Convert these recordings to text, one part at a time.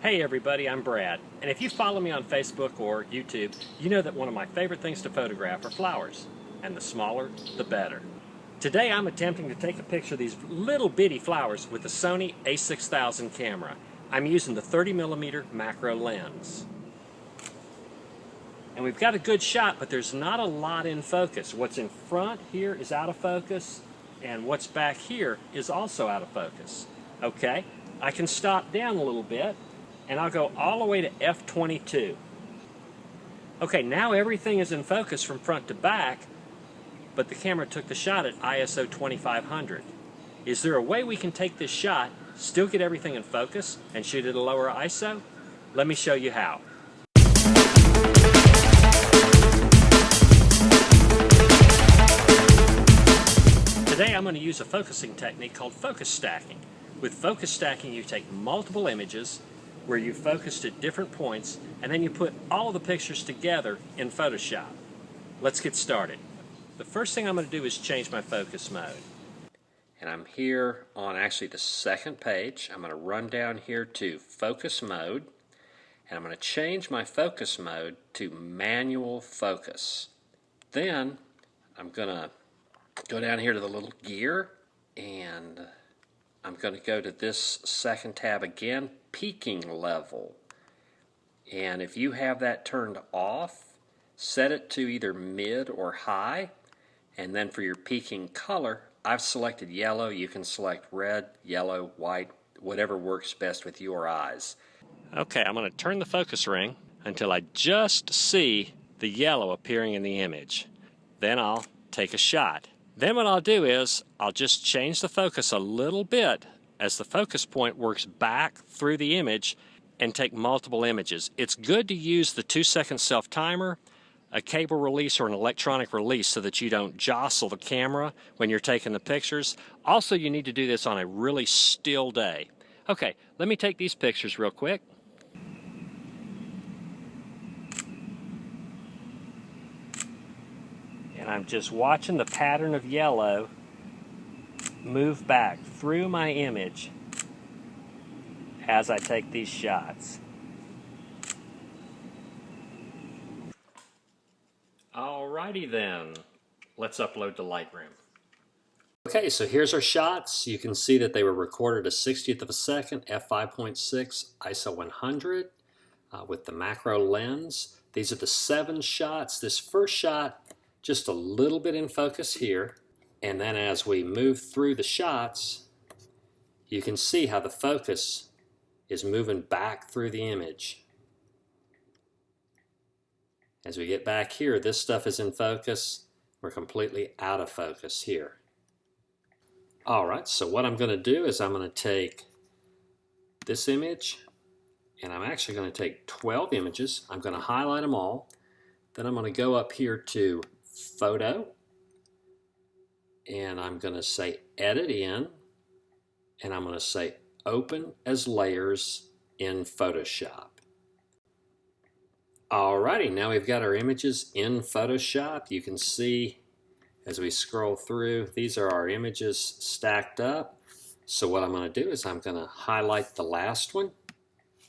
Hey everybody, I'm Brad, and if you follow me on Facebook or YouTube, you know that one of my favorite things to photograph are flowers, and the smaller, the better. Today I'm attempting to take a picture of these little bitty flowers with the Sony A6000 camera. I'm using the 30mm macro lens. And we've got a good shot, but there's not a lot in focus. What's in front here is out of focus, and what's back here is also out of focus. Okay, I can stop down a little bit, and I'll go all the way to f/22. Okay, now everything is in focus from front to back, but the camera took the shot at ISO 2500. Is there a way we can take this shot, still get everything in focus, and shoot at a lower ISO? Let me show you how. Today I'm going to use a focusing technique called focus stacking. With focus stacking, you take multiple images where you focused at different points, and then you put all of the pictures together in Photoshop. Let's get started. The first thing I'm going to do is change my focus mode. And I'm here on actually the second page. I'm going to run down here to focus mode, and I'm going to change my focus mode to manual focus. Then I'm going to go down here to the little gear, and I'm going to go to this second tab again, peaking level. And if you have that turned off, set it to either mid or high. And then for your peaking color, I've selected yellow. You can select red, yellow, white, whatever works best with your eyes. Okay, I'm going to turn the focus ring until I just see the yellow appearing in the image. Then I'll take a shot. Then what I'll do is I'll just change the focus a little bit as the focus point works back through the image and take multiple images. It's good to use the 2-second self-timer, a cable release or an electronic release so that you don't jostle the camera when you're taking the pictures. Also, you need to do this on a really still day. Okay, let me take these pictures real quick. And I'm just watching the pattern of yellow move back through my image as I take these shots. Alrighty then, let's upload to Lightroom. Okay, so here's our shots. You can see that they were recorded a 60th of a second, f5.6, ISO 100 with the macro lens. These are the 7 shots. This first shot, just a little bit in focus here, and then as we move through the shots, you can see how the focus is moving back through the image. As we get back here, this stuff is in focus. We're completely out of focus here. Alright, so what I'm going to do is I'm going to take this image, and I'm actually going to take 12 images. I'm going to highlight them all. Then I'm going to go up here to Photo, and I'm going to say Edit In, and I'm going to say Open as Layers in Photoshop. Alrighty, now we've got our images in Photoshop. You can see as we scroll through, these are our images stacked up. So what I'm going to do is I'm going to highlight the last one.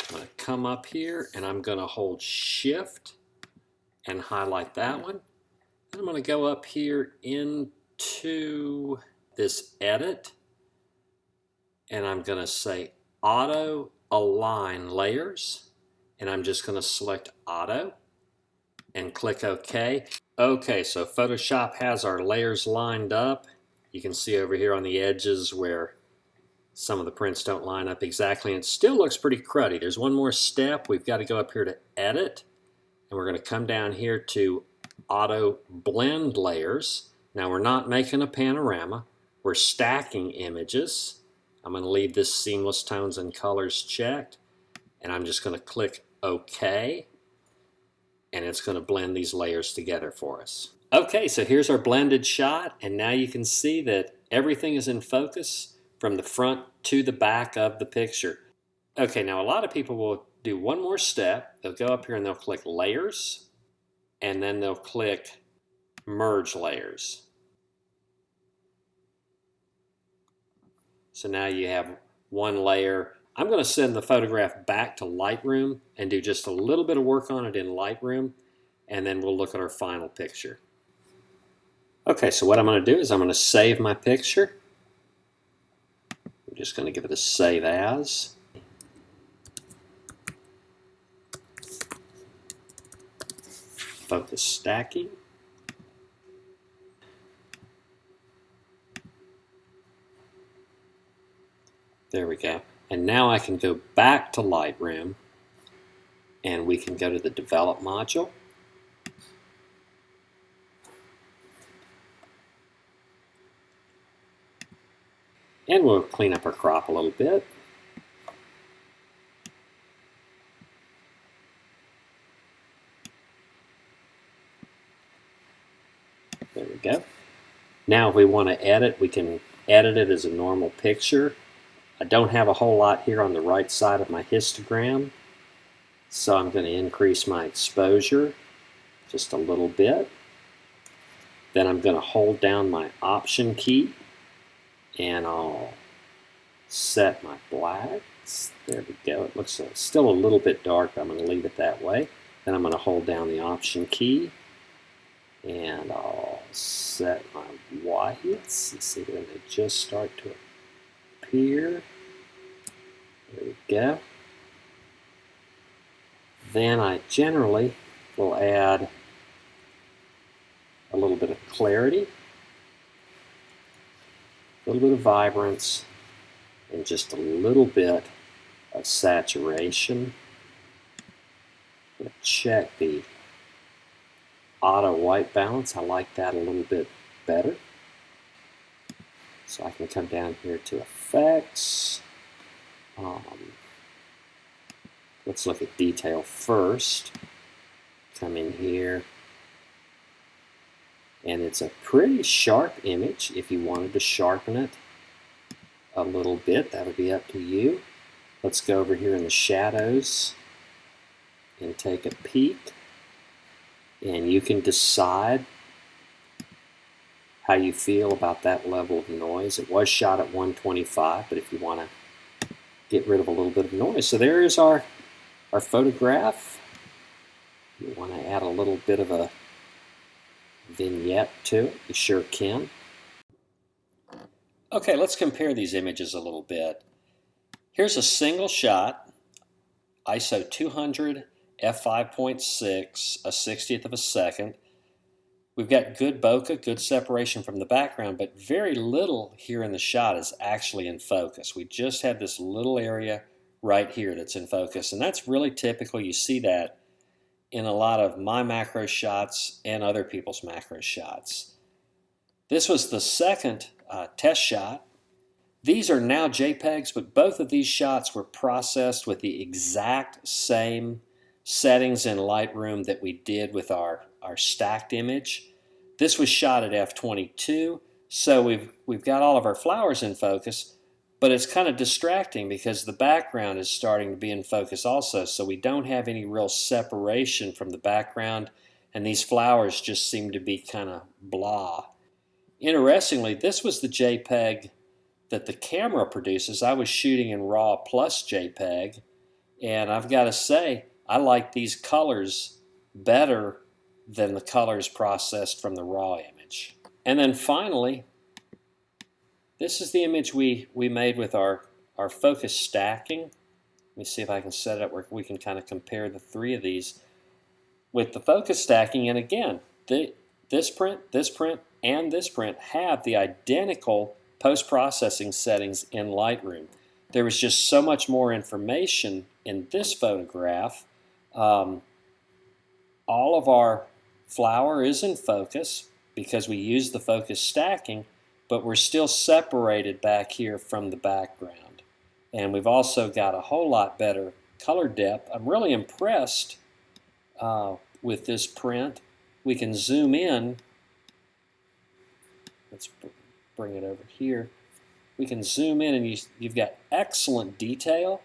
I'm going to come up here and I'm going to hold Shift and highlight that one. Then I'm going to go up here into this Edit, and I'm going to say Auto Align Layers, and I'm just going to select Auto and click OK. Okay, so Photoshop has our layers lined up. You can see over here on the edges where some of the prints don't line up exactly, and it still looks pretty cruddy. There's one more step. We've got to go up here to Edit, and we're going to come down here to Auto Blend Layers. Now we're not making a panorama. We're stacking images. I'm going to leave this Seamless Tones and Colors checked, and I'm just going to click OK, and it's going to blend these layers together for us. Okay, so here's our blended shot, and now you can see that everything is in focus from the front to the back of the picture. Okay, now a lot of people will do one more step. They'll go up here and they'll click Layers, and then they'll click Merge Layers. So now you have one layer I'm going to send the photograph back to Lightroom and do just a little bit of work on it in Lightroom, and then we'll look at our final picture. Okay, so what I'm going to do is I'm going to save my picture. I'm just going to give it a save as. Focus stacking. There we go. And now I can go back to Lightroom and we can go to the Develop module. And we'll clean up our crop a little bit. There we go. Now if we want to edit, we can edit it as a normal picture. I don't have a whole lot here on the right side of my histogram, so I'm going to increase my exposure just a little bit. Then I'm going to hold down my Option key and I'll set my blacks. There we go. It looks still a little bit dark, but I'm going to leave it that way. Then I'm going to hold down the Option key and I'll set my whites. You see when they just start to appear. There we go. Then I generally will add a little bit of clarity, a little bit of vibrance, and just a little bit of saturation. I'm going to check the auto white balance. I like that a little bit better. So I can come down here to effects. Let's look at detail first. Come in here. And it's a pretty sharp image. If you wanted to sharpen it a little bit, that would be up to you. Let's go over here in the shadows and take a peek. And you can decide how you feel about that level of noise. It was shot at 125, but if you want to get rid of a little bit of noise. So there is our photograph. You want to add a little bit of a vignette to it, you sure can. Okay, let's compare these images a little bit. Here's a single shot, ISO 200, f5.6, a 60th of a second. We've got good bokeh, good separation from the background, but very little here in the shot is actually in focus. We just have this little area right here that's in focus, and that's really typical. You see that in a lot of my macro shots and other people's macro shots. This was the second test shot. These are now JPEGs, but both of these shots were processed with the exact same settings in Lightroom that we did with our stacked image. This was shot at f22, so we've got all of our flowers in focus, but it's kind of distracting because the background is starting to be in focus also, so we don't have any real separation from the background, and these flowers just seem to be kind of blah. Interestingly, this was the JPEG that the camera produces. I was shooting in RAW plus JPEG, and I've got to say, I like these colors better than the colors processed from the RAW image. And then finally, this is the image we made with our focus stacking. Let me see if I can set it up where we can kind of compare the three of these with the focus stacking. And again, this print, and this print have the identical post-processing settings in Lightroom. There was just so much more information in this photograph. All of our flower is in focus because we use the focus stacking, but we're still separated back here from the background. And we've also got a whole lot better color depth. I'm really impressed with this print. We can zoom in. Let's bring it over here. We can zoom in and you've got excellent detail.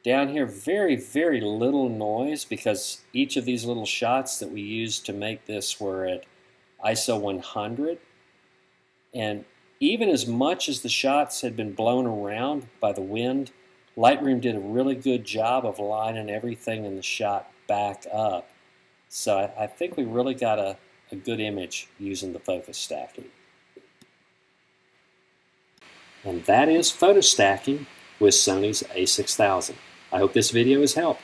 Down here, very, very little noise because each of these little shots that we used to make this were at ISO 100. And even as much as the shots had been blown around by the wind, Lightroom did a really good job of lining everything in the shot back up. So I think we really got a good image using the focus stacking. And that is photo stacking with Sony's A6000. I hope this video has helped.